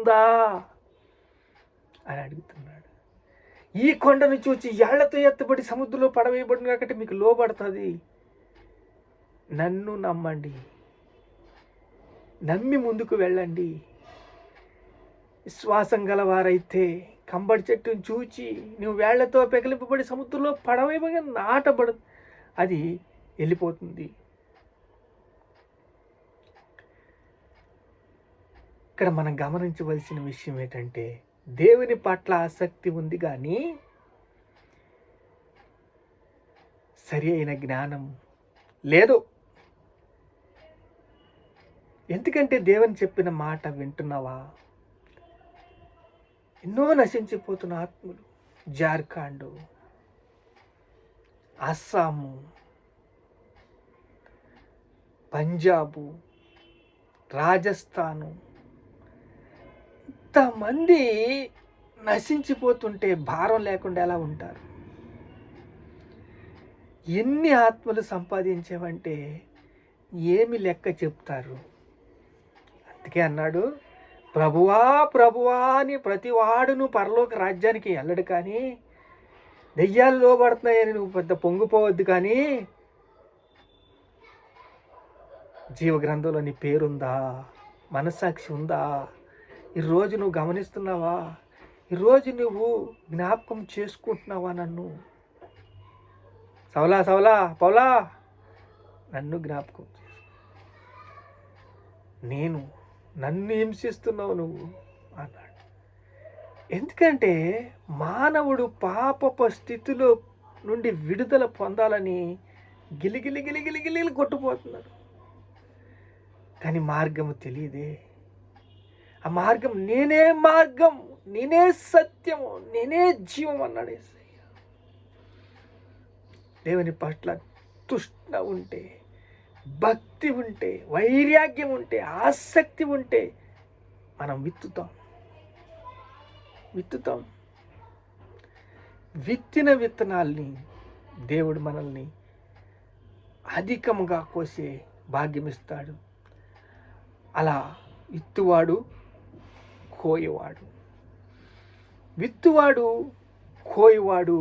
ఉందా అని అడుగుతున్నాడు. ఈ కొండను చూచి ఏళ్లతో ఎత్తబడి సముద్రంలో పడవేయబడిన కాబట్టి మీకు లోబడుతుంది. నన్ను నమ్మండి, నమ్మి ముందుకు వెళ్ళండి. విశ్వాసం గలవారైతే కంబడి చెట్టును చూచి నువ్వు వేళ్లతో పెకిలింపబడి సముద్రంలో పడవేయబడి నాటబడు, అది వెళ్ళిపోతుంది. ఇక్కడ మనం గమనించవలసిన విషయం ఏంటంటే, దేవుని పట్ల ఆసక్తి ఉంది కానీ సరి అయిన జ్ఞానం లేదు. ఎందుకంటే దేవుని చెప్పిన మాట వింటున్నావా? ఎన్నో నశించిపోతున్న ఆత్మలు జార్ఖండ్, అస్సాము, పంజాబు, రాజస్థాను, ఇంతమంది నశించిపోతుంటే భారం లేకుండా ఎలా ఉంటారు? ఎన్ని ఆత్మలు సంపాదించేవంటే ఏమి లెక్క చెప్తారు? అందుకే అన్నాడు, ప్రభువా ప్రభువా అని ప్రతి వాడును పరలోక రాజ్యానికి వెళ్ళడు, కానీ దెయ్యాలు లోబడుతున్నాయని నువ్వు పెద్ద పొంగిపోవద్దు. కానీ జీవగ్రంథంలో నీ పేరుందా? మనస్సాక్షి ఉందా? ఈరోజు నువ్వు గమనిస్తున్నావా? ఈరోజు నువ్వు జ్ఞాపకం చేసుకుంటున్నావా? నన్ను సౌలా సౌలా పౌలా నన్ను జ్ఞాపకం చేసుకో, నన్ను హింసిస్తున్నావు నువ్వు అన్నాడు. ఎందుకంటే మానవుడు పాపపు స్థితిలో నుండి విడుదల పొందాలని గిలిగిలి గిలిగిలి గిలిగిలి కొట్టుపోతున్నాడు. కానీ మార్గము తెలియదే. ఆ మార్గం నేనే మార్గం, నేనే సత్యము, నేనే జీవం అన్నాడు యేసయ్య. దేవుని పట్ల తృష్ణ ఉంటే, భక్తి ఉంటే, వైరాగ్యం ఉంటే, ఆసక్తి ఉంటే మనం విత్తుతాం. విత్తిన విత్తనాల్ని దేవుడు మనల్ని అధికముగా కోసే భాగ్యమిస్తాడు. అలా విత్తువాడు కోయవాడు